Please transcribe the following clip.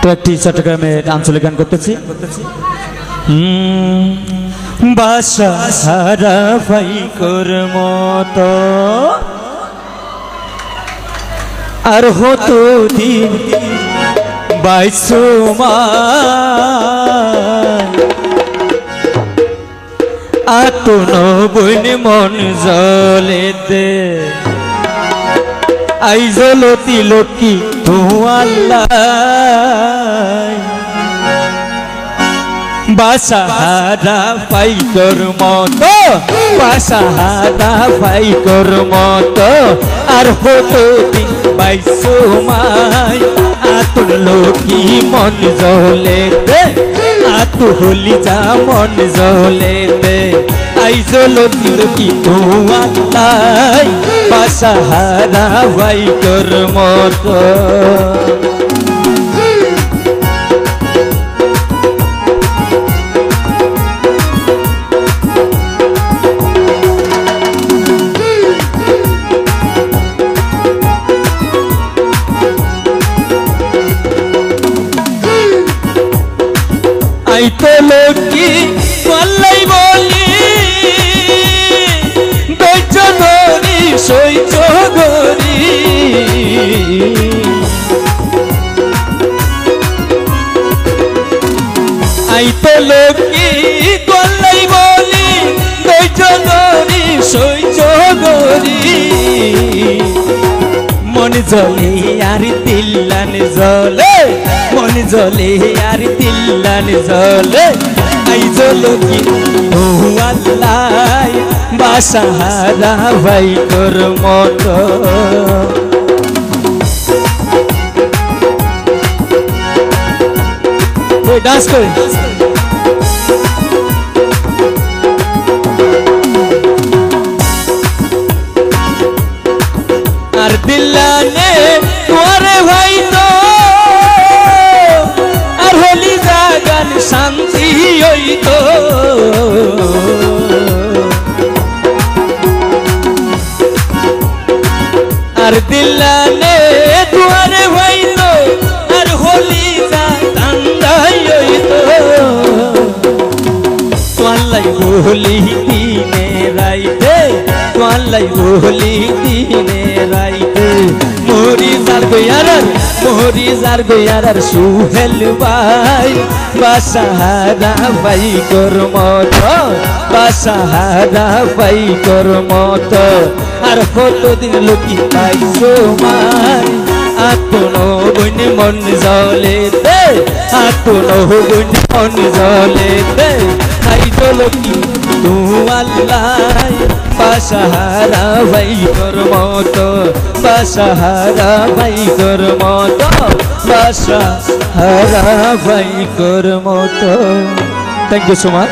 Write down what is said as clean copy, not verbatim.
তো একটি চট্টগ্রামের আঞ্চলিক গান করতেছি। বাসা হারা ভাইকর মতো আর হতো দিন বাইশো আতন বইন মন জলেতে আই জলতি লক্ষ্মী তো আল্লাহ বাসাহারা পাইকর মতো বাসাহারা পাইকর মতো আর হতো দিন বাইশো মাই আতর লক্ষ্মী মন জলেতে আতু হলি যা মন জলেতে আই জলতি লক্ষ্মী তো আল্লাহ বাসাহারা পাইকর মতো আই তো লক্ষ্মী পাল্লাই বলি দৈত্য ধরি সৈচ গরি আই তো লক্ষ্মী পাল্লাই বলি দৈত্য ধরি সৈচ গরি মন জলে আর তিল্লান জলে মন জলে আর তিল্লান জলে আই জলকি ও আল্লাহ বাসাহারা ভাইকর মতো ডান্স করে আর দিল্লানে তোরে ভাই তো আর হলি জাগান শান্তি হইতো আর দিল্লানে তোরে ভাই তো আর হলি জাগান হইতো তোয়াল্লাই বলি দিনে রাইতে তোয়াল্লাই বলি দিনে রাইতে মোরি যার গয়ার সুহেল ভাই বাসাহারা ভাইকর মতো বাসাহারা ভাইকর মতো আর কতদিন লোকি পাইছো মাই আতন বইন মন জলেতে আতন বইন মন জলেতে আই জলকি তু আল্লাহ বাসাহারা ভাইকর মতো বাসাহারা ভাইকর মতো বাসাহারা ভাইকর মতো। Thank you so much.